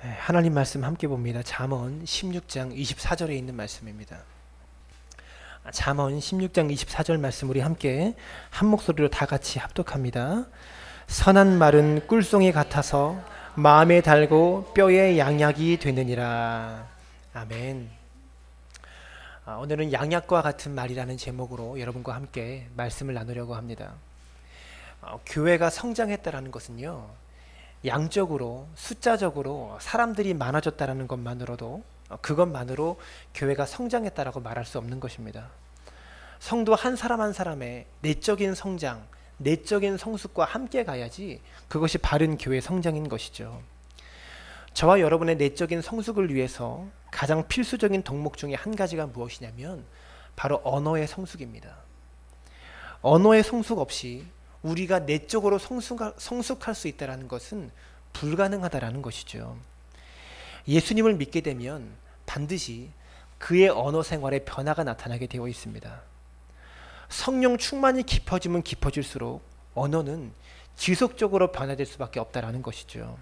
하나님 말씀 함께 봅니다. 잠언 16장 24절에 있는 말씀입니다. 잠언 16장 24절 말씀 우리 함께 한 목소리로 다 같이 합독합니다. 선한 말은 꿀송이 같아서 마음에 달고 뼈에 양약이 되느니라. 아멘. 오늘은 양약과 같은 말이라는 제목으로 여러분과 함께 말씀을 나누려고 합니다. 교회가 성장했다라는 것은요, 양적으로 숫자적으로 사람들이 많아졌다라는 것만으로도 그것만으로 교회가 성장했다라고 말할 수 없는 것입니다. 성도 한 사람 한 사람의 내적인 성장, 내적인 성숙과 함께 가야지 그것이 바른 교회 성장인 것이죠. 저와 여러분의 내적인 성숙을 위해서 가장 필수적인 덕목 중에 한 가지가 무엇이냐면 바로 언어의 성숙입니다. 언어의 성숙 없이 우리가 내적으로 성숙할 수 있다는 것은 불가능하다라는 것이죠. 예수님을 믿게 되면 반드시 그의 언어 생활에 변화가 나타나게 되어 있습니다. 성령 충만이 깊어지면 깊어질수록 언어는 지속적으로 변화될 수밖에 없다라는 것이죠.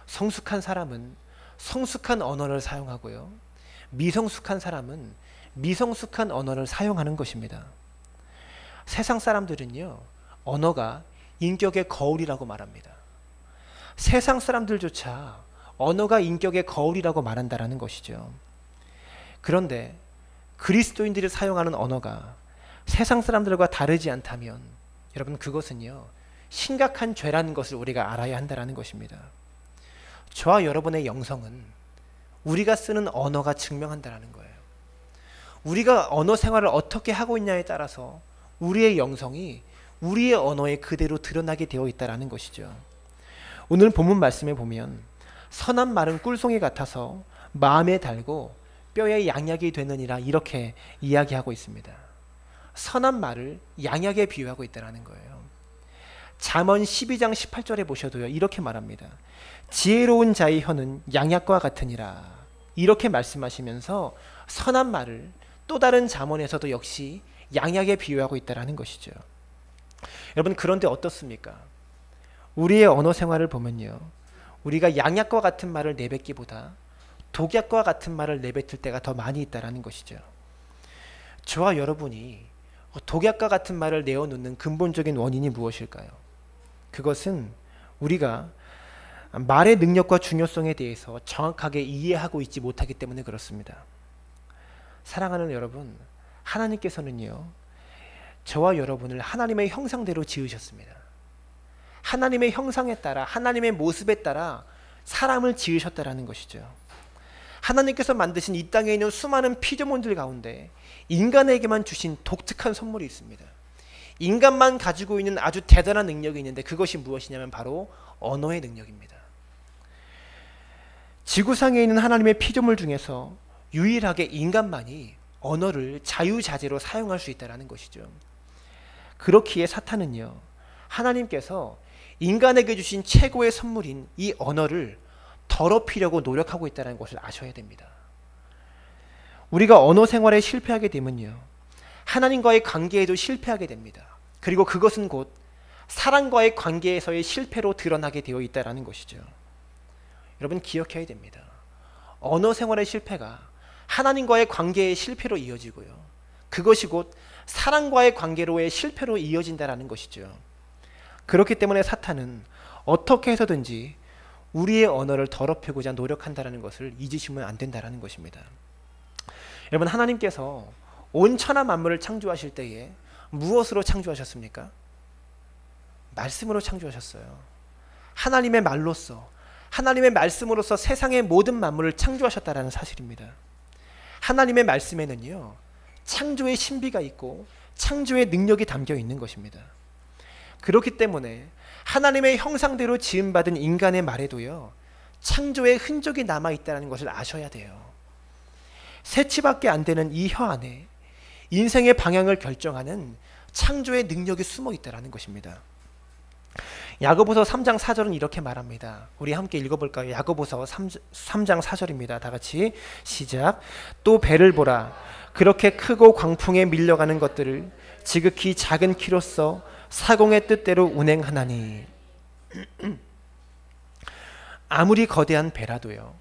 성숙한 사람은 성숙한 언어를 사용하고요, 미성숙한 사람은 미성숙한 언어를 사용하는 것입니다. 세상 사람들은요, 언어가 인격의 거울이라고 말합니다. 세상 사람들조차 언어가 인격의 거울이라고 말한다라는 것이죠. 그런데 그리스도인들이 사용하는 언어가 세상 사람들과 다르지 않다면 여러분, 그것은요, 심각한 죄라는 것을 우리가 알아야 한다는 것입니다. 저와 여러분의 영성은 우리가 쓰는 언어가 증명한다는 거예요. 우리가 언어 생활을 어떻게 하고 있냐에 따라서 우리의 영성이 우리의 언어에 그대로 드러나게 되어 있다는 것이죠. 오늘 본문 말씀에 보면 선한 말은 꿀송이 같아서 마음에 달고 뼈에 양약이 되느니라, 이렇게 이야기하고 있습니다. 선한 말을 양약에 비유하고 있다는 거예요. 잠언 12장 18절에 보셔도요, 이렇게 말합니다. 지혜로운 자의 혀는 양약과 같으니라, 이렇게 말씀하시면서 선한 말을 또 다른 잠언에서도 역시 양약에 비유하고 있다는 것이죠. 여러분, 그런데 어떻습니까? 우리의 언어 생활을 보면요, 우리가 양약과 같은 말을 내뱉기보다 독약과 같은 말을 내뱉을 때가 더 많이 있다는 것이죠. 저와 여러분이 독약과 같은 말을 내어놓는 근본적인 원인이 무엇일까요? 그것은 우리가 말의 능력과 중요성에 대해서 정확하게 이해하고 있지 못하기 때문에 그렇습니다. 사랑하는 여러분, 하나님께서는요, 저와 여러분을 하나님의 형상대로 지으셨습니다. 하나님의 형상에 따라, 하나님의 모습에 따라 사람을 지으셨다라는 것이죠. 하나님께서 만드신 이 땅에 있는 수많은 피조물들 가운데 인간에게만 주신 독특한 선물이 있습니다. 인간만 가지고 있는 아주 대단한 능력이 있는데 그것이 무엇이냐면 바로 언어의 능력입니다. 지구상에 있는 하나님의 피조물 중에서 유일하게 인간만이 언어를 자유자재로 사용할 수 있다는 것이죠. 그렇기에 사탄은요, 하나님께서 인간에게 주신 최고의 선물인 이 언어를 더럽히려고 노력하고 있다는 것을 아셔야 됩니다. 우리가 언어 생활에 실패하게 되면요, 하나님과의 관계에도 실패하게 됩니다. 그리고 그것은 곧 사랑과의 관계에서의 실패로 드러나게 되어 있다는 것이죠. 여러분, 기억해야 됩니다. 언어 생활의 실패가 하나님과의 관계의 실패로 이어지고요, 그것이 곧 사랑과의 관계로의 실패로 이어진다는 것이죠. 그렇기 때문에 사탄은 어떻게 해서든지 우리의 언어를 더럽히고자 노력한다는 것을 잊으시면 안 된다는 것입니다. 여러분, 하나님께서 온 천하 만물을 창조하실 때에 무엇으로 창조하셨습니까? 말씀으로 창조하셨어요. 하나님의 말로서, 하나님의 말씀으로서 세상의 모든 만물을 창조하셨다는 사실입니다. 하나님의 말씀에는요, 창조의 신비가 있고 창조의 능력이 담겨 있는 것입니다. 그렇기 때문에 하나님의 형상대로 지음받은 인간의 말에도요, 창조의 흔적이 남아있다는 것을 아셔야 돼요. 새치밖에 안 되는 이 혀 안에 인생의 방향을 결정하는 창조의 능력이 숨어 있다는 것입니다. 야고보서 3장 4절은 이렇게 말합니다. 우리 함께 읽어볼까요? 야고보서 3장 4절입니다. 다 같이 시작. 또 배를 보라. 그렇게 크고 광풍에 밀려가는 것들을 지극히 작은 키로써 사공의 뜻대로 운행하나니. 아무리 거대한 배라도요,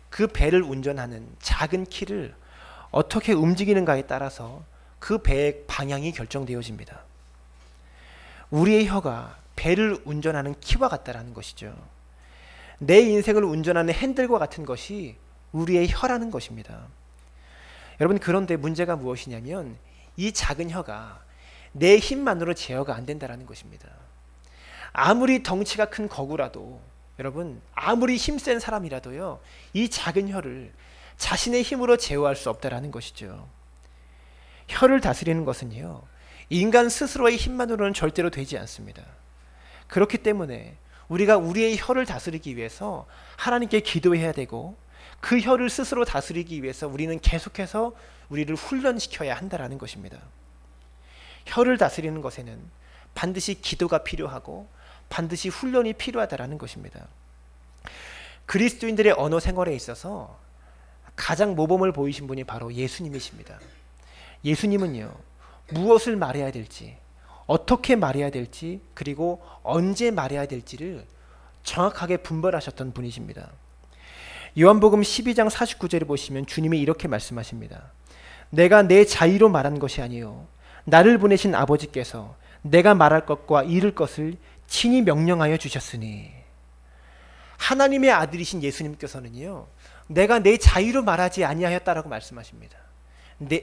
그 배를 운전하는 작은 키를 어떻게 움직이는가에 따라서 그 배의 방향이 결정되어집니다. 우리의 혀가 배를 운전하는 키와 같다라는 것이죠. 내 인생을 운전하는 핸들과 같은 것이 우리의 혀라는 것입니다. 여러분, 그런데 문제가 무엇이냐면 이 작은 혀가 내 힘만으로 제어가 안 된다는 것입니다. 아무리 덩치가 큰 거구라도, 여러분, 아무리 힘센 사람이라도요, 이 작은 혀를 자신의 힘으로 제어할 수 없다라는 것이죠. 혀를 다스리는 것은요, 인간 스스로의 힘만으로는 절대로 되지 않습니다. 그렇기 때문에 우리가 우리의 혀를 다스리기 위해서 하나님께 기도해야 되고, 그 혀를 스스로 다스리기 위해서 우리는 계속해서 우리를 훈련시켜야 한다라는 것입니다. 혀를 다스리는 것에는 반드시 기도가 필요하고 반드시 훈련이 필요하다라는 것입니다. 그리스도인들의 언어 생활에 있어서 가장 모범을 보이신 분이 바로 예수님이십니다. 예수님은요, 무엇을 말해야 될지, 어떻게 말해야 될지, 그리고 언제 말해야 될지를 정확하게 분별하셨던 분이십니다. 요한복음 12장 49절에 보시면 주님이 이렇게 말씀하십니다. 내가 내 자의로 말한 것이 아니요 나를 보내신 아버지께서 내가 말할 것과 이룰 것을 친히 명령하여 주셨으니. 하나님의 아들이신 예수님께서는요, 내가 내 자의로 말하지 아니하였다라고 말씀하십니다.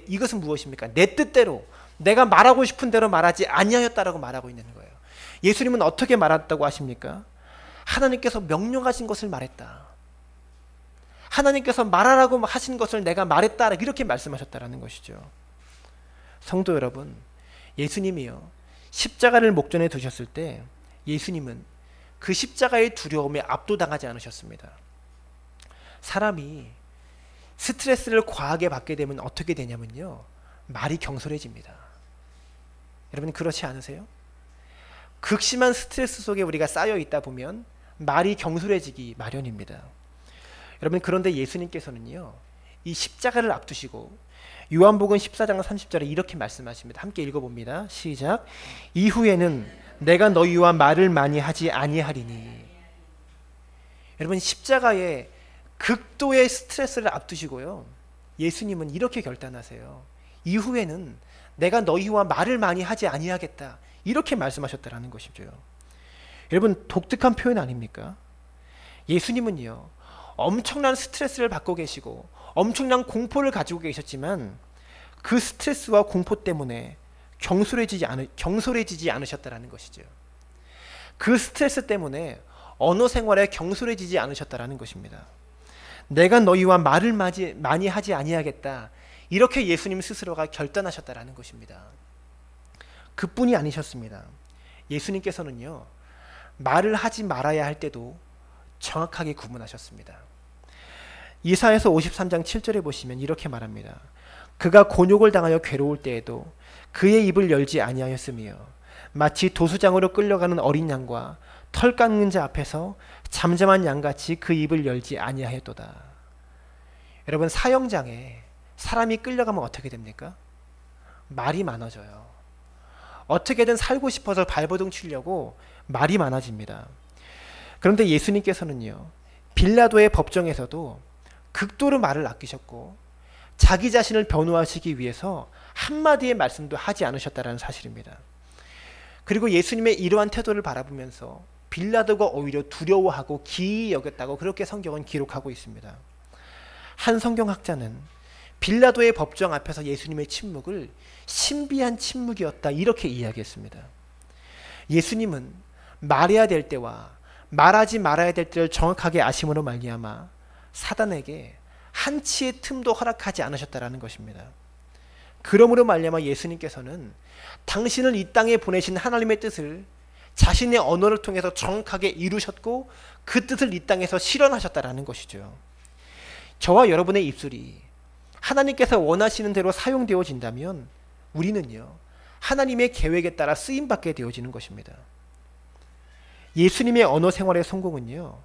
이것은 무엇입니까? 내 뜻대로, 내가 말하고 싶은 대로 말하지 아니하였다라고 말하고 있는 거예요. 예수님은 어떻게 말했다고 하십니까? 하나님께서 명령하신 것을 말했다. 하나님께서 말하라고 하신 것을 내가 말했다, 이렇게 말씀하셨다라는 것이죠. 성도 여러분, 예수님이요, 십자가를 목전에 두셨을 때 예수님은 그 십자가의 두려움에 압도당하지 않으셨습니다. 사람이 스트레스를 과하게 받게 되면 어떻게 되냐면요, 말이 경솔해집니다. 여러분, 그렇지 않으세요? 극심한 스트레스 속에 우리가 쌓여 있다 보면 말이 경솔해지기 마련입니다. 여러분, 그런데 예수님께서는요, 이 십자가를 앞두시고 요한복음 14장 30절에 이렇게 말씀하십니다. 함께 읽어봅니다. 시작. 이후에는 내가 너희와 말을 많이 하지 아니하리니. 여러분, 십자가에 극도의 스트레스를 앞두시고요, 예수님은 이렇게 결단하세요. 이후에는 내가 너희와 말을 많이 하지 아니하겠다, 이렇게 말씀하셨다라는 것이죠. 여러분, 독특한 표현 아닙니까? 예수님은요, 엄청난 스트레스를 받고 계시고 엄청난 공포를 가지고 계셨지만 그 스트레스와 공포 때문에 경솔해지지 않으셨다라는 것이죠. 그 스트레스 때문에 언어 생활에 경솔해지지 않으셨다라는 것입니다. 내가 너희와 말을 많이 하지 아니하겠다, 이렇게 예수님 스스로가 결단하셨다라는 것입니다. 그뿐이 아니셨습니다. 예수님께서는요, 말을 하지 말아야 할 때도 정확하게 구분하셨습니다. 이사야서 53장 7절에 보시면 이렇게 말합니다. 그가 곤욕을 당하여 괴로울 때에도 그의 입을 열지 아니하였으며 마치 도수장으로 끌려가는 어린 양과 털 깎는 자 앞에서 잠잠한 양같이 그 입을 열지 아니하였도다. 여러분, 사형장에 사람이 끌려가면 어떻게 됩니까? 말이 많아져요. 어떻게든 살고 싶어서 발버둥 치려고 말이 많아집니다. 그런데 예수님께서는요, 빌라도의 법정에서도 극도로 말을 아끼셨고 자기 자신을 변호하시기 위해서 한마디의 말씀도 하지 않으셨다는 사실입니다. 그리고 예수님의 이러한 태도를 바라보면서 빌라도가 오히려 두려워하고 기이 여겼다고 그렇게 성경은 기록하고 있습니다. 한 성경학자는 빌라도의 법정 앞에서 예수님의 침묵을 신비한 침묵이었다, 이렇게 이야기했습니다. 예수님은 말해야 될 때와 말하지 말아야 될 때를 정확하게 아심으로 말미암아 사단에게 한치의 틈도 허락하지 않으셨다라는 것입니다. 그러므로 말미암아 예수님께서는 당신을 이 땅에 보내신 하나님의 뜻을 자신의 언어를 통해서 정확하게 이루셨고 그 뜻을 이 땅에서 실현하셨다라는 것이죠. 저와 여러분의 입술이 하나님께서 원하시는 대로 사용되어진다면 우리는요, 하나님의 계획에 따라 쓰임받게 되어지는 것입니다. 예수님의 언어 생활의 성공은요,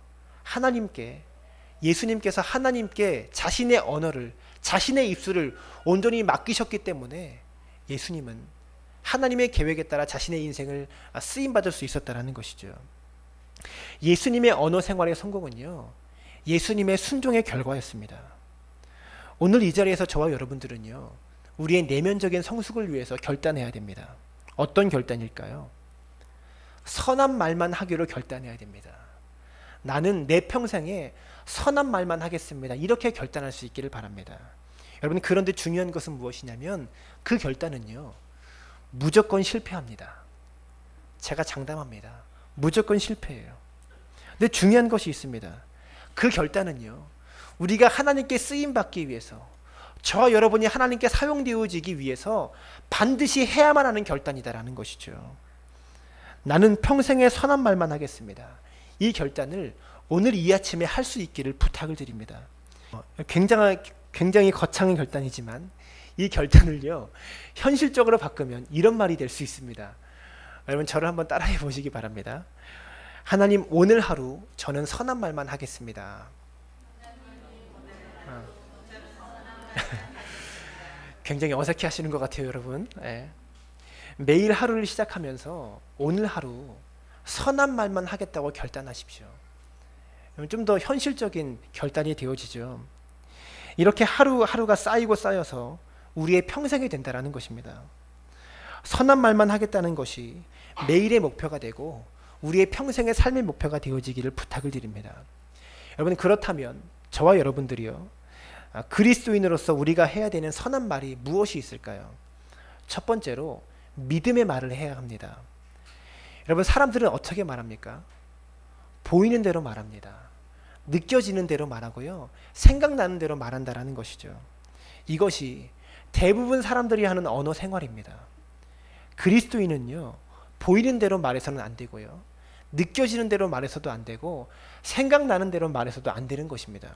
예수님께서 하나님께 자신의 언어를, 자신의 입술을 온전히 맡기셨기 때문에 예수님은 하나님의 계획에 따라 자신의 인생을 쓰임받을 수 있었다는 것이죠. 예수님의 언어 생활의 성공은요, 예수님의 순종의 결과였습니다. 오늘 이 자리에서 저와 여러분들은요, 우리의 내면적인 성숙을 위해서 결단해야 됩니다. 어떤 결단일까요? 선한 말만 하기로 결단해야 됩니다. 나는 내 평생에 선한 말만 하겠습니다. 이렇게 결단할 수 있기를 바랍니다. 여러분, 그런데 중요한 것은 무엇이냐면 그 결단은요, 무조건 실패합니다. 제가 장담합니다. 무조건 실패해요. 근데 중요한 것이 있습니다. 그 결단은요, 우리가 하나님께 쓰임받기 위해서, 저와 여러분이 하나님께 사용되어지기 위해서 반드시 해야만 하는 결단이다라는 것이죠. 나는 평생에 선한 말만 하겠습니다. 이 결단을 오늘 이 아침에 할 수 있기를 부탁을 드립니다. 굉장히 거창한 결단이지만 이 결단을요, 현실적으로 바꾸면 이런 말이 될 수 있습니다. 여러분, 저를 한번 따라해 보시기 바랍니다. 하나님, 오늘 하루 저는 선한 말만 하겠습니다. 굉장히 어색해 하시는 것 같아요, 여러분. 네. 매일 하루를 시작하면서 오늘 하루 선한 말만 하겠다고 결단하십시오. 좀 더 현실적인 결단이 되어지죠. 이렇게 하루하루가 쌓이고 쌓여서 우리의 평생이 된다는 것입니다. 선한 말만 하겠다는 것이 매일의 목표가 되고 우리의 평생의 삶의 목표가 되어지기를 부탁을 드립니다. 여러분, 그렇다면 저와 여러분들이요, 그리스도인으로서 우리가 해야 되는 선한 말이 무엇이 있을까요? 첫 번째로 믿음의 말을 해야 합니다. 여러분, 사람들은 어떻게 말합니까? 보이는 대로 말합니다. 느껴지는 대로 말하고요, 생각나는 대로 말한다라는 것이죠. 이것이 대부분 사람들이 하는 언어 생활입니다. 그리스도인은요, 보이는 대로 말해서는 안 되고요, 느껴지는 대로 말해서도 안 되고, 생각나는 대로 말해서도 안 되는 것입니다.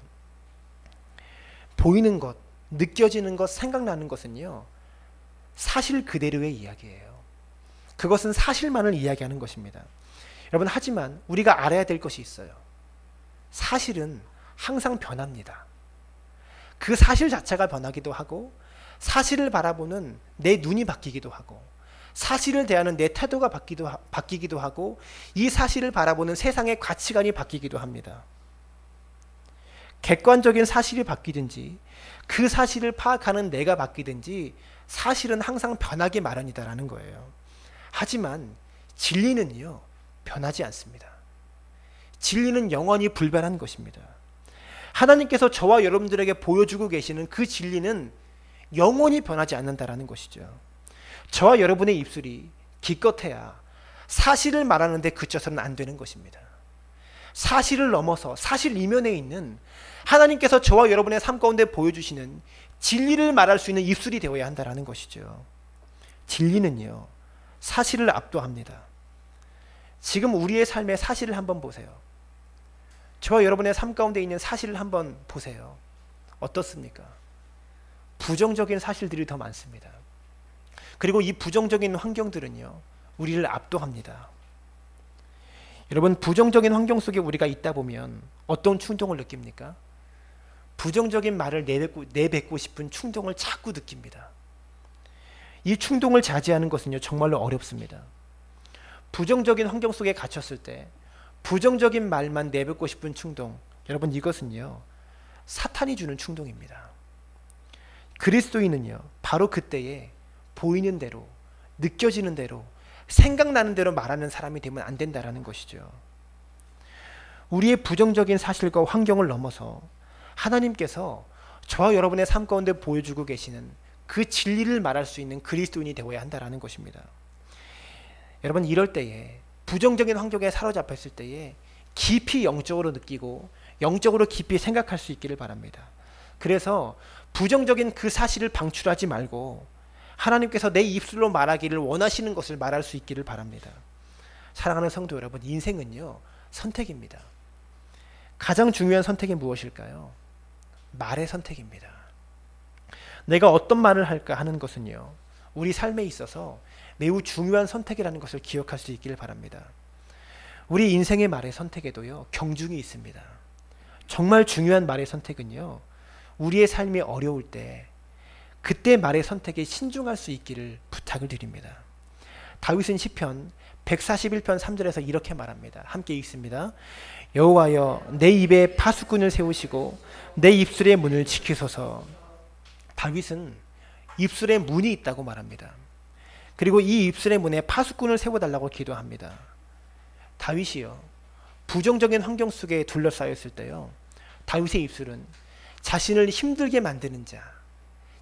보이는 것, 느껴지는 것, 생각나는 것은요, 사실 그대로의 이야기예요. 그것은 사실만을 이야기하는 것입니다. 여러분, 하지만 우리가 알아야 될 것이 있어요. 사실은 항상 변합니다. 그 사실 자체가 변하기도 하고, 사실을 바라보는 내 눈이 바뀌기도 하고, 사실을 대하는 내 태도가 바뀌기도 하고, 이 사실을 바라보는 세상의 가치관이 바뀌기도 합니다. 객관적인 사실이 바뀌든지 그 사실을 파악하는 내가 바뀌든지 사실은 항상 변하기 마련이다라는 거예요. 하지만 진리는요, 변하지 않습니다. 진리는 영원히 불변한 것입니다. 하나님께서 저와 여러분들에게 보여주고 계시는 그 진리는 영원히 변하지 않는다라는 것이죠. 저와 여러분의 입술이 기껏해야 사실을 말하는데 그쳐서는 안 되는 것입니다. 사실을 넘어서 사실 이면에 있는 하나님께서 저와 여러분의 삶 가운데 보여주시는 진리를 말할 수 있는 입술이 되어야 한다는 것이죠. 진리는요, 사실을 압도합니다. 지금 우리의 삶의 사실을 한번 보세요. 저와 여러분의 삶 가운데 있는 사실을 한번 보세요. 어떻습니까? 부정적인 사실들이 더 많습니다. 그리고 이 부정적인 환경들은요, 우리를 압도합니다. 여러분, 부정적인 환경 속에 우리가 있다 보면 어떤 충동을 느낍니까? 부정적인 말을 내뱉고 싶은 충동을 자꾸 느낍니다. 이 충동을 자제하는 것은요, 정말로 어렵습니다. 부정적인 환경 속에 갇혔을 때 부정적인 말만 내뱉고 싶은 충동, 여러분, 이것은요, 사탄이 주는 충동입니다. 그리스도인은요, 바로 그때에 보이는 대로, 느껴지는 대로, 생각나는 대로 말하는 사람이 되면 안 된다라는 것이죠. 우리의 부정적인 사실과 환경을 넘어서 하나님께서 저와 여러분의 삶 가운데 보여주고 계시는 그 진리를 말할 수 있는 그리스도인이 되어야 한다라는 것입니다. 여러분, 이럴 때에, 부정적인 환경에 사로잡혔을 때에 깊이 영적으로 느끼고 영적으로 깊이 생각할 수 있기를 바랍니다. 그래서 부정적인 그 사실을 방출하지 말고 하나님께서 내 입술로 말하기를 원하시는 것을 말할 수 있기를 바랍니다. 사랑하는 성도 여러분, 인생은요, 선택입니다. 가장 중요한 선택이 무엇일까요? 말의 선택입니다. 내가 어떤 말을 할까 하는 것은요, 우리 삶에 있어서 매우 중요한 선택이라는 것을 기억할 수 있기를 바랍니다. 우리 인생의 말의 선택에도요, 경중이 있습니다. 정말 중요한 말의 선택은요, 우리의 삶이 어려울 때 그때 말의 선택에 신중할 수 있기를 부탁을 드립니다. 다윗은 시편 141편 3절에서 이렇게 말합니다. 함께 읽습니다. 여호와여 내 입에 파수꾼을 세우시고 내 입술의 문을 지키소서. 다윗은 입술에 문이 있다고 말합니다. 그리고 이 입술의 문에 파수꾼을 세워달라고 기도합니다. 다윗이요, 부정적인 환경 속에 둘러싸였을 때요, 다윗의 입술은 자신을 힘들게 만드는 자,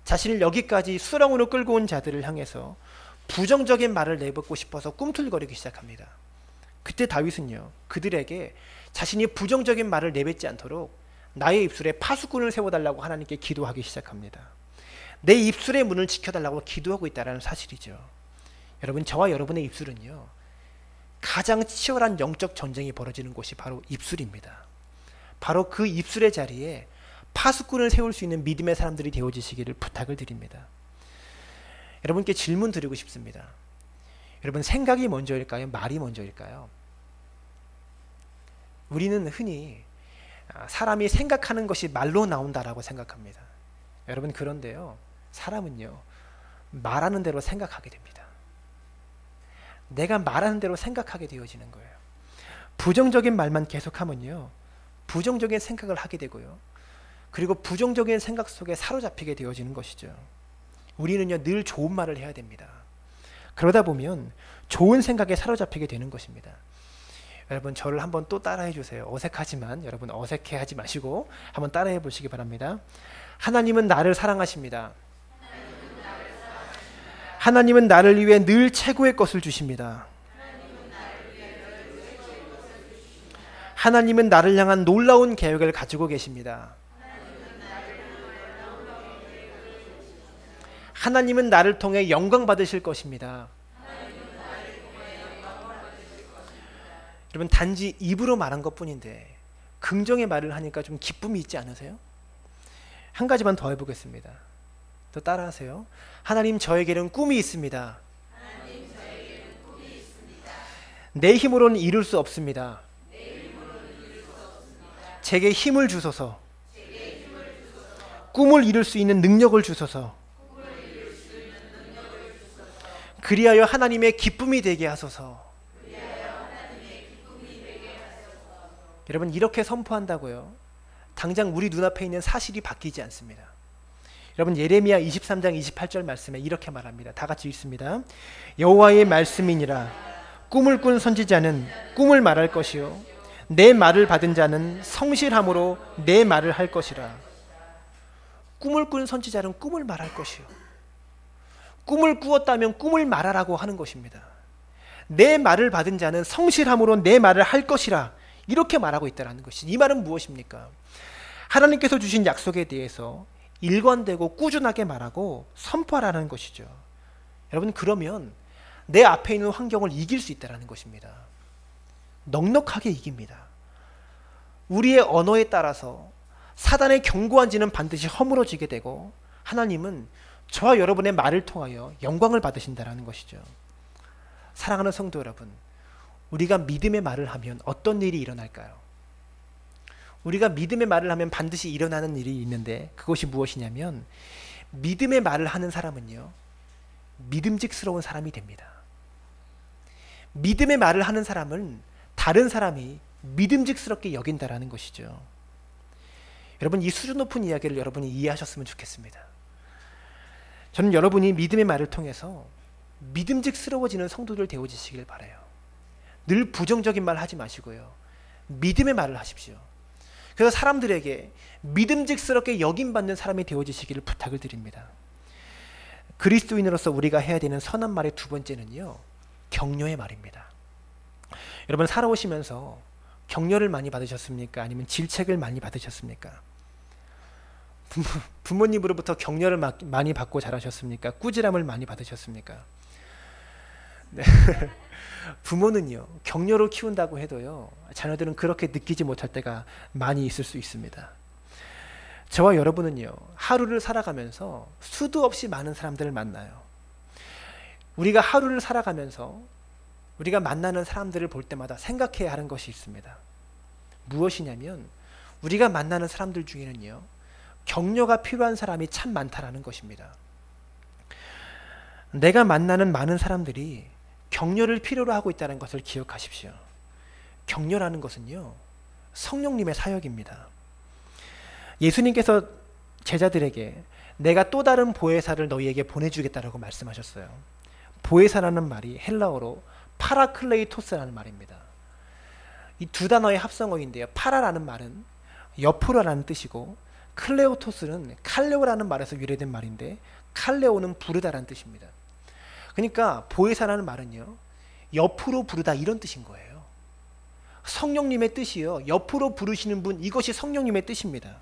자신을 여기까지 수렁으로 끌고 온 자들을 향해서 부정적인 말을 내뱉고 싶어서 꿈틀거리기 시작합니다. 그때 다윗은요, 그들에게 자신이 부정적인 말을 내뱉지 않도록 나의 입술에 파수꾼을 세워달라고 하나님께 기도하기 시작합니다. 내 입술의 문을 지켜달라고 기도하고 있다는 사실이죠. 여러분, 저와 여러분의 입술은요, 가장 치열한 영적 전쟁이 벌어지는 곳이 바로 입술입니다. 바로 그 입술의 자리에 파수꾼을 세울 수 있는 믿음의 사람들이 되어지시기를 부탁을 드립니다. 여러분께 질문 드리고 싶습니다. 여러분, 생각이 먼저일까요? 말이 먼저일까요? 우리는 흔히 사람이 생각하는 것이 말로 나온다라고 생각합니다. 여러분, 그런데요, 사람은요, 말하는 대로 생각하게 됩니다. 내가 말하는 대로 생각하게 되어지는 거예요. 부정적인 말만 계속하면요, 부정적인 생각을 하게 되고요, 그리고 부정적인 생각 속에 사로잡히게 되어지는 것이죠. 우리는요, 늘 좋은 말을 해야 됩니다. 그러다 보면 좋은 생각에 사로잡히게 되는 것입니다. 여러분, 저를 한번 또 따라해 주세요. 어색하지만 여러분, 어색해하지 마시고 한번 따라해 보시기 바랍니다. 하나님은 나를 사랑하십니다. 하나님은 나를 위해 늘 최고의 것을 주십니다. 하나님은 나를 향한 놀라운 계획을 가지고 계십니다. 하나님은 나를 통해 영광 받으실 것입니다. 여러분, 단지 입으로 말한 것뿐인데 긍정의 말을 하니까 좀 기쁨이 있지 않으세요? 한 가지만 더 해보겠습니다. 또 따라하세요. 하나님, 저에게는 꿈이 있습니다. 내 힘으로는 이룰 수 없습니다. 제게 힘을 주소서. 꿈을 이룰 수 있는 능력을 주소서. 그리하여 하나님의 기쁨이 되게 하소서. 여러분, 이렇게 선포한다고요, 당장 우리 눈앞에 있는 사실이 바뀌지 않습니다. 여러분, 예레미야 23장 28절 말씀에 이렇게 말합니다. 다 같이 읽습니다. 여호와의 말씀이니라. 꿈을 꾼 선지자는 꿈을 말할 것이요 내 말을 받은 자는 성실함으로 내 말을 할 것이라. 꿈을 꾼 선지자는 꿈을 말할 것이요, 꿈을 꾸었다면 꿈을 말하라고 하는 것입니다. 내 말을 받은 자는 성실함으로 내 말을 할 것이라, 이렇게 말하고 있다는 것이, 이 말은 무엇입니까? 하나님께서 주신 약속에 대해서 일관되고 꾸준하게 말하고 선포하라는 것이죠. 여러분, 그러면 내 앞에 있는 환경을 이길 수 있다는 것입니다. 넉넉하게 이깁니다. 우리의 언어에 따라서 사단의 견고한 지는 반드시 허물어지게 되고, 하나님은 저와 여러분의 말을 통하여 영광을 받으신다는 것이죠. 사랑하는 성도 여러분, 우리가 믿음의 말을 하면 어떤 일이 일어날까요? 우리가 믿음의 말을 하면 반드시 일어나는 일이 있는데, 그것이 무엇이냐면, 믿음의 말을 하는 사람은요, 믿음직스러운 사람이 됩니다. 믿음의 말을 하는 사람은 다른 사람이 믿음직스럽게 여긴다라는 것이죠. 여러분, 이 수준 높은 이야기를 여러분이 이해하셨으면 좋겠습니다. 저는 여러분이 믿음의 말을 통해서 믿음직스러워지는 성도들 되어지시길 바라요. 늘 부정적인 말 하지 마시고요, 믿음의 말을 하십시오. 그래서 사람들에게 믿음직스럽게 여김받는 사람이 되어지시기를 부탁을 드립니다. 그리스도인으로서 우리가 해야 되는 선한 말의 두 번째는요, 격려의 말입니다. 여러분, 살아오시면서 격려를 많이 받으셨습니까? 아니면 질책을 많이 받으셨습니까? 부모님으로부터 격려를 많이 받고 자라셨습니까? 꾸지람을 많이 받으셨습니까? 네. 부모는요, 격려로 키운다고 해도요, 자녀들은 그렇게 느끼지 못할 때가 많이 있을 수 있습니다. 저와 여러분은요, 하루를 살아가면서 수도 없이 많은 사람들을 만나요. 우리가 하루를 살아가면서 우리가 만나는 사람들을 볼 때마다 생각해야 하는 것이 있습니다. 무엇이냐면, 우리가 만나는 사람들 중에는요, 격려가 필요한 사람이 참 많다라는 것입니다. 내가 만나는 많은 사람들이 격려를 필요로 하고 있다는 것을 기억하십시오. 격려라는 것은요, 성령님의 사역입니다. 예수님께서 제자들에게 내가 또 다른 보혜사를 너희에게 보내주겠다라고 말씀하셨어요. 보혜사라는 말이 헬라어로 파라클레이토스라는 말입니다. 이 두 단어의 합성어인데요. 파라라는 말은 옆으로라는 뜻이고, 클레오토스는 칼레오라는 말에서 유래된 말인데, 칼레오는 부르다라는 뜻입니다. 그러니까 보혜사라는 말은요, 옆으로 부르다 이런 뜻인 거예요. 성령님의 뜻이요, 옆으로 부르시는 분, 이것이 성령님의 뜻입니다.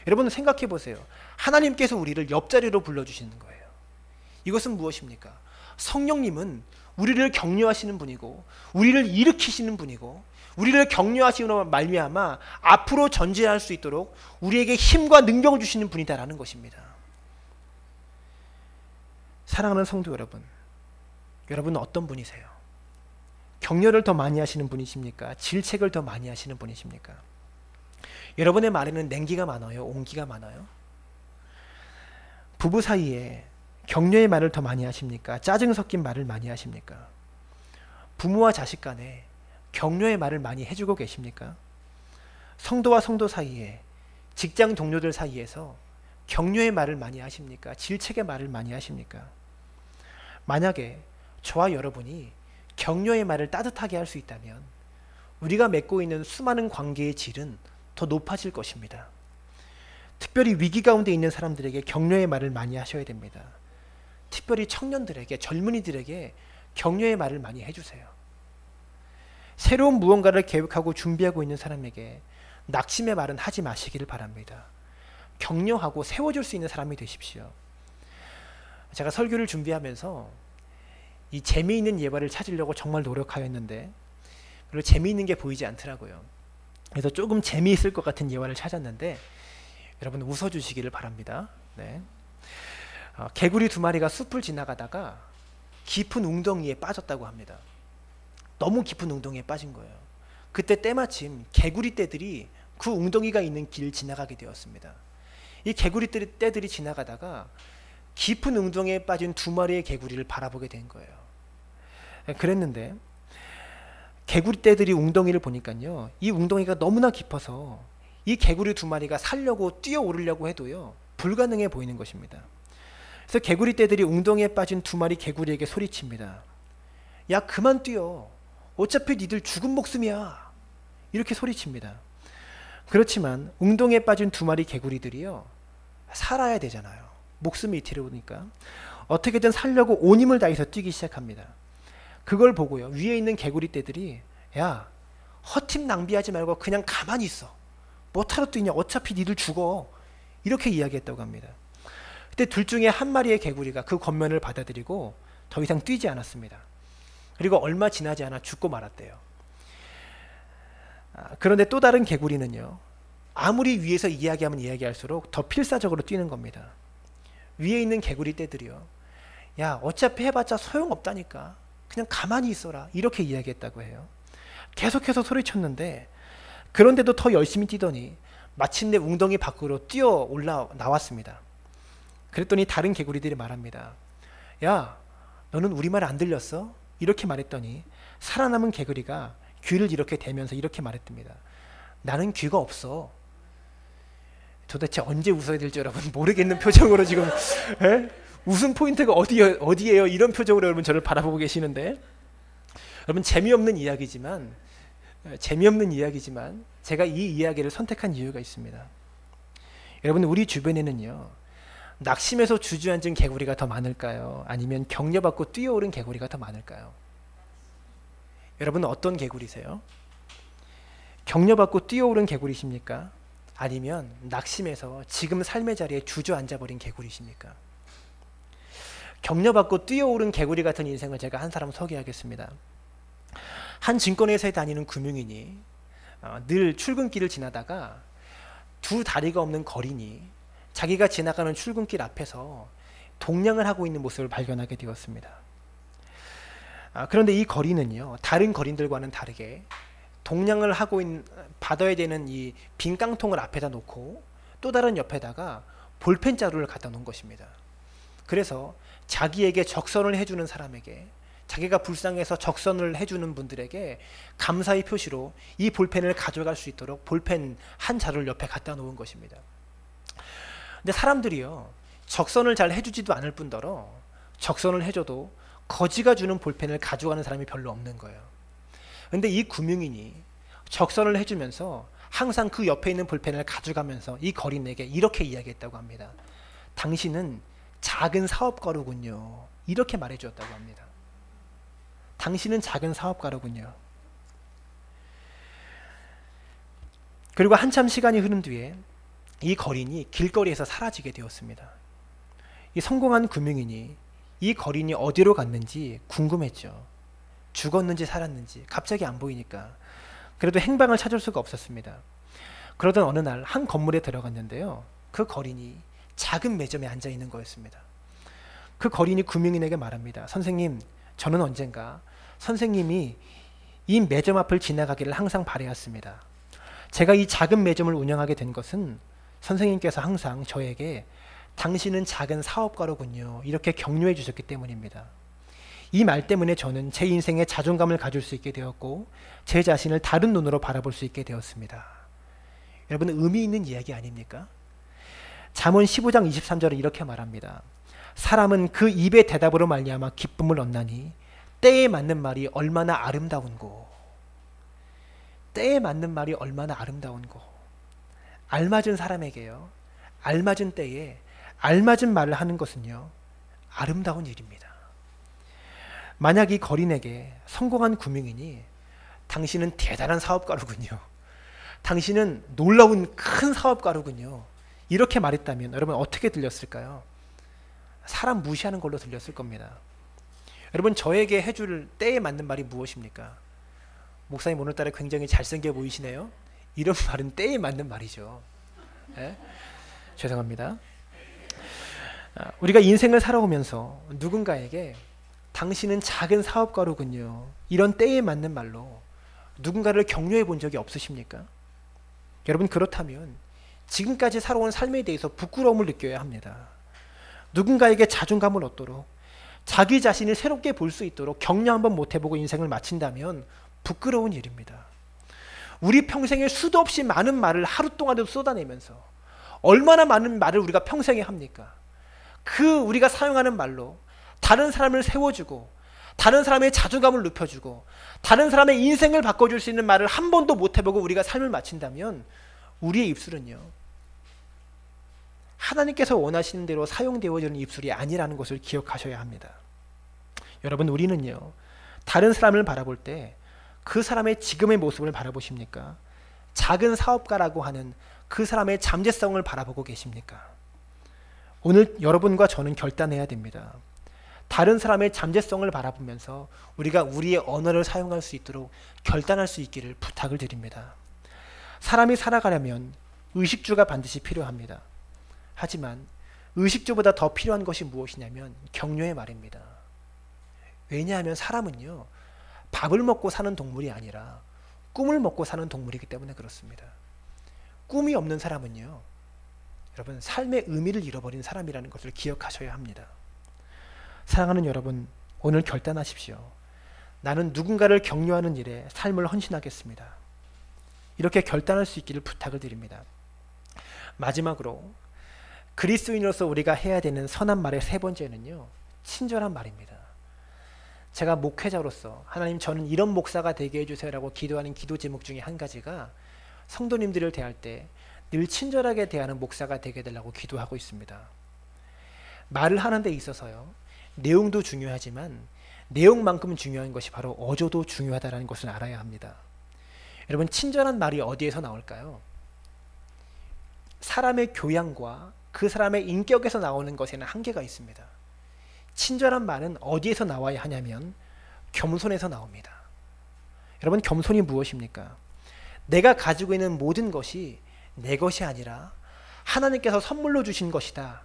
여러분 생각해 보세요. 하나님께서 우리를 옆자리로 불러주시는 거예요. 이것은 무엇입니까? 성령님은 우리를 격려하시는 분이고, 우리를 일으키시는 분이고, 우리를 격려하시는 말미암아 앞으로 전진할 수 있도록 우리에게 힘과 능력을 주시는 분이다라는 것입니다. 사랑하는 성도 여러분, 여러분은 어떤 분이세요? 격려를 더 많이 하시는 분이십니까? 질책을 더 많이 하시는 분이십니까? 여러분의 말에는 냉기가 많아요? 온기가 많아요? 부부 사이에 격려의 말을 더 많이 하십니까? 짜증 섞인 말을 많이 하십니까? 부모와 자식 간에 격려의 말을 많이 해주고 계십니까? 성도와 성도 사이에, 직장 동료들 사이에서 격려의 말을 많이 하십니까? 질책의 말을 많이 하십니까? 만약에 저와 여러분이 격려의 말을 따뜻하게 할 수 있다면 우리가 맺고 있는 수많은 관계의 질은 더 높아질 것입니다. 특별히 위기 가운데 있는 사람들에게 격려의 말을 많이 하셔야 됩니다. 특별히 청년들에게, 젊은이들에게 격려의 말을 많이 해주세요. 새로운 무언가를 계획하고 준비하고 있는 사람에게 낙심의 말은 하지 마시기를 바랍니다. 격려하고 세워줄 수 있는 사람이 되십시오. 제가 설교를 준비하면서 이 재미있는 예화를 찾으려고 정말 노력하였는데, 그리고 재미있는 게 보이지 않더라고요. 그래서 조금 재미있을 것 같은 예화를 찾았는데, 여러분 웃어주시기를 바랍니다. 네. 개구리 두 마리가 숲을 지나가다가 깊은 웅덩이에 빠졌다고 합니다. 너무 깊은 웅덩이에 빠진 거예요. 그때 때마침 개구리 떼들이 그 웅덩이가 있는 길을 지나가게 되었습니다. 이 개구리 떼들이 지나가다가 깊은 웅덩이에 빠진 두 마리의 개구리를 바라보게 된 거예요. 그랬는데 개구리 떼들이 웅덩이를 보니까요, 이 웅덩이가 너무나 깊어서 이 개구리 두 마리가 살려고 뛰어오르려고 해도요, 불가능해 보이는 것입니다. 그래서 개구리 떼들이 웅덩이에 빠진 두 마리 개구리에게 소리칩니다. 야, 그만 뛰어. 어차피 니들 죽은 목숨이야. 이렇게 소리칩니다. 그렇지만 웅덩이에 빠진 두 마리 개구리들이요, 살아야 되잖아요. 목숨이 이태로우니까 어떻게든 살려고 온 힘을 다해서 뛰기 시작합니다. 그걸 보고요, 위에 있는 개구리 떼들이 야, 헛힘 낭비하지 말고 그냥 가만히 있어. 뭐하러 뛰냐. 어차피 니들 죽어. 이렇게 이야기했다고 합니다. 그때 둘 중에 한 마리의 개구리가 그 권면을 받아들이고 더 이상 뛰지 않았습니다. 그리고 얼마 지나지 않아 죽고 말았대요. 그런데 또 다른 개구리는요, 아무리 위에서 이야기하면 이야기할수록 더 필사적으로 뛰는 겁니다. 위에 있는 개구리 떼들이요, 야, 어차피 해봤자 소용없다니까 그냥 가만히 있어라. 이렇게 이야기했다고 해요. 계속해서 소리쳤는데, 그런데도 더 열심히 뛰더니 마침내 웅덩이 밖으로 뛰어 올라 나왔습니다. 그랬더니 다른 개구리들이 말합니다. 야, 너는 우리 말 안 들렸어? 이렇게 말했더니 살아남은 개구리가 귀를 이렇게 대면서 이렇게 말했답니다. 나는 귀가 없어. 도대체 언제 웃어야 될지 여러분 모르겠는 표정으로 지금 웃음 포인트가 어디예요? 이런 표정으로 여러분 저를 바라보고 계시는데, 여러분 재미없는 이야기지만 제가 이 이야기를 선택한 이유가 있습니다. 여러분, 우리 주변에는요, 낙심해서 주저앉은 개구리가 더 많을까요? 아니면 격려받고 뛰어오른 개구리가 더 많을까요? 여러분은 어떤 개구리세요? 격려받고 뛰어오른 개구리십니까? 아니면 낙심해서 지금 삶의 자리에 주저앉아버린 개구리십니까? 격려받고 뛰어오른 개구리 같은 인생을 제가 한 사람 소개하겠습니다. 한 증권회사에 다니는 금융인이 늘 출근길을 지나다가 두 다리가 없는 거린이 자기가 지나가는 출근길 앞에서 동냥을 하고 있는 모습을 발견하게 되었습니다. 그런데 이 거린은요, 다른 거린들과는 다르게 동냥을 받아야 되는 이 빈 깡통을 앞에다 놓고 또 다른 옆에다가 볼펜 자루를 갖다 놓은 것입니다. 그래서 자기에게 적선을 해주는 사람에게 자기가 불쌍해서 적선을 해주는 분들에게 감사의 표시로 이 볼펜을 가져갈 수 있도록 볼펜 한 자루를 옆에 갖다 놓은 것입니다. 근데 사람들이요, 적선을 잘 해주지도 않을 뿐더러 적선을 해줘도 거지가 주는 볼펜을 가져가는 사람이 별로 없는 거예요. 근데 이 금융인이 적선을 해주면서 항상 그 옆에 있는 볼펜을 가져가면서 이 거린에게 이렇게 이야기했다고 합니다. 당신은 작은 사업가로군요. 이렇게 말해주었다고 합니다. 당신은 작은 사업가로군요. 그리고 한참 시간이 흐른 뒤에 이 거린이 길거리에서 사라지게 되었습니다. 이 성공한 금융인이 이 거린이 어디로 갔는지 궁금했죠. 죽었는지 살았는지 갑자기 안 보이니까. 그래도 행방을 찾을 수가 없었습니다. 그러던 어느 날 한 건물에 들어갔는데요, 그 거린이 작은 매점에 앉아 있는 거였습니다. 그 거린이 금융인에게 말합니다. 선생님, 저는 언젠가 선생님이 이 매점 앞을 지나가기를 항상 바라였습니다. 제가 이 작은 매점을 운영하게 된 것은 선생님께서 항상 저에게 당신은 작은 사업가로군요, 이렇게 격려해 주셨기 때문입니다. 이 말 때문에 저는 제 인생에 자존감을 가질 수 있게 되었고 제 자신을 다른 눈으로 바라볼 수 있게 되었습니다. 여러분, 의미 있는 이야기 아닙니까? 잠언 15장 23절에 이렇게 말합니다. 사람은 그 입의 대답으로 말미암아 기쁨을 얻나니 때에 맞는 말이 얼마나 아름다운고. 때에 맞는 말이 얼마나 아름다운고. 알맞은 사람에게요, 알맞은 때에 알맞은 말을 하는 것은요, 아름다운 일입니다. 만약 이 거린에게 성공한 금융인이 당신은 대단한 사업가로군요, 당신은 놀라운 큰 사업가로군요, 이렇게 말했다면 여러분 어떻게 들렸을까요? 사람 무시하는 걸로 들렸을 겁니다. 여러분, 저에게 해줄 때에 맞는 말이 무엇입니까? 목사님 오늘따라 굉장히 잘생겨 보이시네요. 이런 말은 때에 맞는 말이죠. 네? 죄송합니다. 우리가 인생을 살아오면서 누군가에게 당신은 작은 사업가로군요, 이런 때에 맞는 말로 누군가를 격려해 본 적이 없으십니까? 여러분, 그렇다면 지금까지 살아온 삶에 대해서 부끄러움을 느껴야 합니다. 누군가에게 자존감을 얻도록, 자기 자신을 새롭게 볼 수 있도록 격려 한번 못 해보고 인생을 마친다면 부끄러운 일입니다. 우리 평생에 수도 없이 많은 말을 하루 동안에도 쏟아내면서 얼마나 많은 말을 우리가 평생에 합니까? 그 우리가 사용하는 말로 다른 사람을 세워주고 다른 사람의 자존감을 높여주고 다른 사람의 인생을 바꿔줄 수 있는 말을 한 번도 못 해보고 우리가 삶을 마친다면 우리의 입술은요, 하나님께서 원하시는 대로 사용되어지는 입술이 아니라는 것을 기억하셔야 합니다. 여러분, 우리는요, 다른 사람을 바라볼 때 그 사람의 지금의 모습을 바라보십니까? 작은 사업가라고 하는 그 사람의 잠재성을 바라보고 계십니까? 오늘 여러분과 저는 결단해야 됩니다. 다른 사람의 잠재성을 바라보면서 우리가 우리의 언어를 사용할 수 있도록 결단할 수 있기를 부탁을 드립니다. 사람이 살아가려면 의식주가 반드시 필요합니다. 하지만 의식주보다 더 필요한 것이 무엇이냐면 격려의 말입니다. 왜냐하면 사람은요, 밥을 먹고 사는 동물이 아니라 꿈을 먹고 사는 동물이기 때문에 그렇습니다. 꿈이 없는 사람은요, 여러분, 삶의 의미를 잃어버린 사람이라는 것을 기억하셔야 합니다. 사랑하는 여러분, 오늘 결단하십시오. 나는 누군가를 격려하는 일에 삶을 헌신하겠습니다. 이렇게 결단할 수 있기를 부탁을 드립니다. 마지막으로 그리스도인으로서 우리가 해야 되는 선한 말의 세 번째는요, 친절한 말입니다. 제가 목회자로서 하나님, 저는 이런 목사가 되게 해주세요라고 기도하는 기도 제목 중에 한 가지가 성도님들을 대할 때 늘 친절하게 대하는 목사가 되게 되려고 기도하고 있습니다. 말을 하는 데 있어서요, 내용도 중요하지만 내용만큼 중요한 것이 바로 어조도 중요하다는 것을 알아야 합니다. 여러분, 친절한 말이 어디에서 나올까요? 사람의 교양과 그 사람의 인격에서 나오는 것에는 한계가 있습니다. 친절한 말은 어디에서 나와야 하냐면 겸손에서 나옵니다. 여러분, 겸손이 무엇입니까? 내가 가지고 있는 모든 것이 내 것이 아니라 하나님께서 선물로 주신 것이다,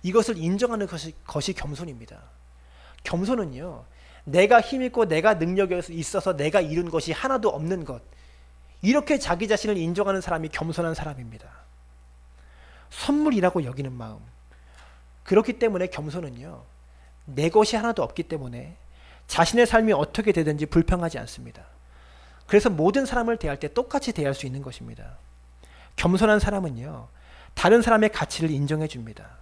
이것을 인정하는 것이 겸손입니다. 겸손은요, 내가 힘있고 내가 능력이 있어서 내가 이룬 것이 하나도 없는 것, 이렇게 자기 자신을 인정하는 사람이 겸손한 사람입니다. 선물이라고 여기는 마음. 그렇기 때문에 겸손은요, 내 것이 하나도 없기 때문에 자신의 삶이 어떻게 되든지 불평하지 않습니다. 그래서 모든 사람을 대할 때 똑같이 대할 수 있는 것입니다. 겸손한 사람은요, 다른 사람의 가치를 인정해 줍니다.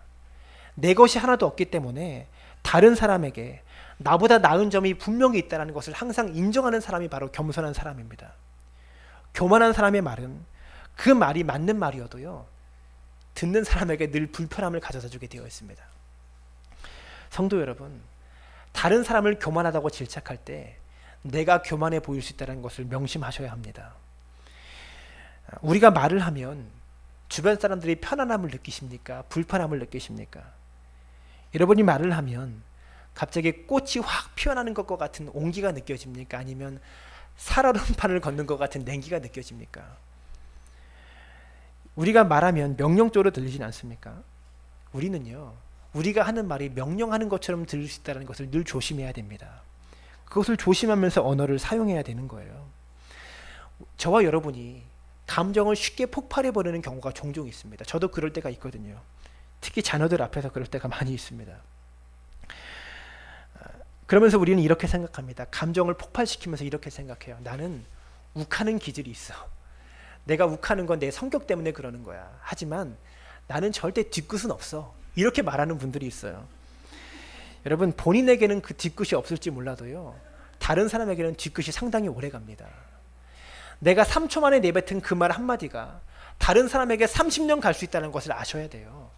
내 것이 하나도 없기 때문에 다른 사람에게 나보다 나은 점이 분명히 있다는 것을 항상 인정하는 사람이 바로 겸손한 사람입니다. 교만한 사람의 말은 그 말이 맞는 말이어도요, 듣는 사람에게 늘 불편함을 가져다 주게 되어 있습니다. 성도 여러분, 다른 사람을 교만하다고 질책할 때 내가 교만해 보일 수 있다는 것을 명심하셔야 합니다. 우리가 말을 하면 주변 사람들이 편안함을 느끼십니까? 불편함을 느끼십니까? 여러분이 말을 하면 갑자기 꽃이 확 피어나는 것과 같은 온기가 느껴집니까? 아니면 살얼음판을 걷는 것 같은 냉기가 느껴집니까? 우리가 말하면 명령적으로 들리진 않습니까? 우리는요, 우리가 하는 말이 명령하는 것처럼 들릴 수 있다는 것을 늘 조심해야 됩니다. 그것을 조심하면서 언어를 사용해야 되는 거예요. 저와 여러분이 감정을 쉽게 폭발해버리는 경우가 종종 있습니다. 저도 그럴 때가 있거든요. 특히 자녀들 앞에서 그럴 때가 많이 있습니다. 그러면서 우리는 이렇게 생각합니다. 감정을 폭발시키면서 이렇게 생각해요. 나는 욱하는 기질이 있어. 내가 욱하는 건 내 성격 때문에 그러는 거야. 하지만 나는 절대 뒤끝은 없어. 이렇게 말하는 분들이 있어요. 여러분, 본인에게는 그 뒤끝이 없을지 몰라도요, 다른 사람에게는 뒤끝이 상당히 오래 갑니다. 내가 3초 만에 내뱉은 그 말 한마디가 다른 사람에게 30년 갈 수 있다는 것을 아셔야 돼요.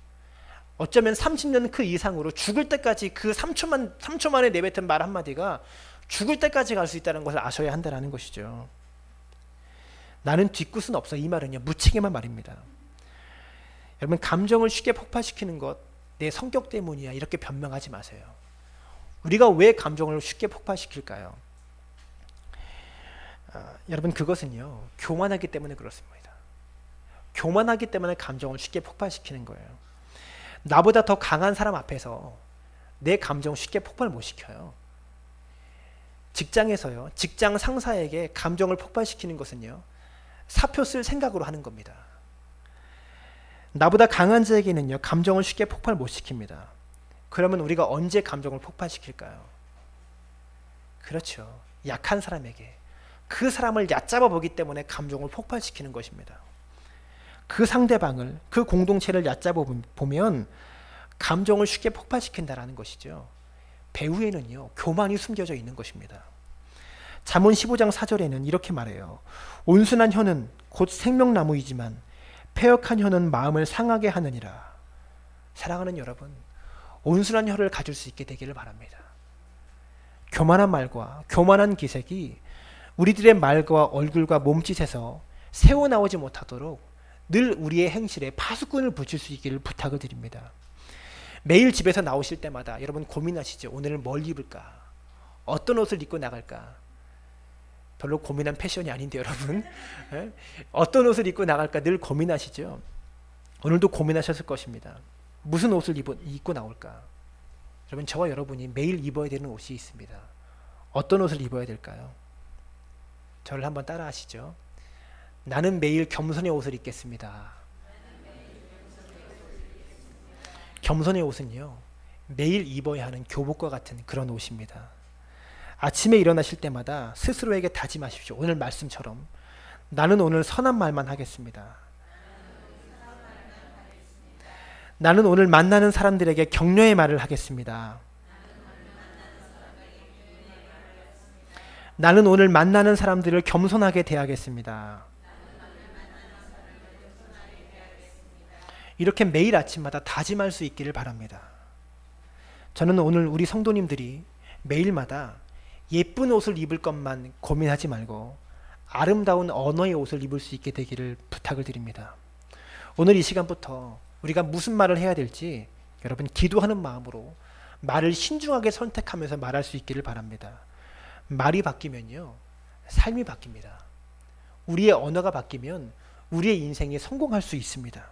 어쩌면 30년 그 이상으로 죽을 때까지 그 3초 만에 내뱉은 말 한마디가 죽을 때까지 갈 수 있다는 것을 아셔야 한다는 것이죠. 나는 뒤끝은 없어. 이 말은요, 무책임한 말입니다. 여러분, 감정을 쉽게 폭발시키는 것 내 성격 때문이야, 이렇게 변명하지 마세요. 우리가 왜 감정을 쉽게 폭발시킬까요? 여러분, 그것은요, 교만하기 때문에 그렇습니다. 교만하기 때문에 감정을 쉽게 폭발시키는 거예요. 나보다 더 강한 사람 앞에서 내 감정 쉽게 폭발 못 시켜요. 직장에서요, 직장 상사에게 감정을 폭발시키는 것은요, 사표 쓸 생각으로 하는 겁니다. 나보다 강한 자에게는요, 감정을 쉽게 폭발 못 시킵니다. 그러면 우리가 언제 감정을 폭발시킬까요? 그렇죠. 약한 사람에게, 그 사람을 얕잡아 보기 때문에 감정을 폭발시키는 것입니다. 그 상대방을, 그 공동체를 얕잡아 보면 감정을 쉽게 폭발시킨다는 것이죠. 배후에는요, 교만이 숨겨져 있는 것입니다. 잠언 15장 4절에는 이렇게 말해요. 온순한 혀는 곧 생명나무이지만 패역한 혀는 마음을 상하게 하느니라. 사랑하는 여러분, 온순한 혀를 가질 수 있게 되기를 바랍니다. 교만한 말과 교만한 기색이 우리들의 말과 얼굴과 몸짓에서 새어나오지 못하도록 늘 우리의 행실에 파수꾼을 붙일 수 있기를 부탁을 드립니다. 매일 집에서 나오실 때마다 여러분 고민하시죠. 오늘은 뭘 입을까? 어떤 옷을 입고 나갈까? 별로 고민한 패션이 아닌데 여러분, 어떤 옷을 입고 나갈까 늘 고민하시죠. 오늘도 고민하셨을 것입니다. 무슨 옷을 입고 나올까? 여러분, 저와 여러분이 매일 입어야 되는 옷이 있습니다. 어떤 옷을 입어야 될까요? 저를 한번 따라 하시죠. 나는 매일 겸손의 옷을 입겠습니다. 겸손의 옷은요, 매일 입어야 하는 교복과 같은 그런 옷입니다. 아침에 일어나실 때마다 스스로에게 다짐하십시오. 오늘 말씀처럼 나는 오늘 선한 말만 하겠습니다. 나는 오늘 만나는 사람들에게 격려의 말을 하겠습니다. 나는 오늘 만나는 사람들을 겸손하게 대하겠습니다. 이렇게 매일 아침마다 다짐할 수 있기를 바랍니다. 저는 오늘 우리 성도님들이 매일마다 예쁜 옷을 입을 것만 고민하지 말고 아름다운 언어의 옷을 입을 수 있게 되기를 부탁을 드립니다. 오늘 이 시간부터 우리가 무슨 말을 해야 될지 여러분 기도하는 마음으로 말을 신중하게 선택하면서 말할 수 있기를 바랍니다. 말이 바뀌면요, 삶이 바뀝니다. 우리의 언어가 바뀌면 우리의 인생에 성공할 수 있습니다.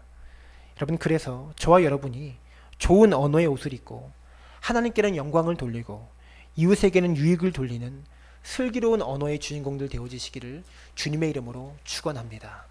여러분, 그래서 저와 여러분이 좋은 언어의 옷을 입고 하나님께는 영광을 돌리고 이웃에게는 유익을 돌리는 슬기로운 언어의 주인공들 되어지시기를 주님의 이름으로 축원합니다.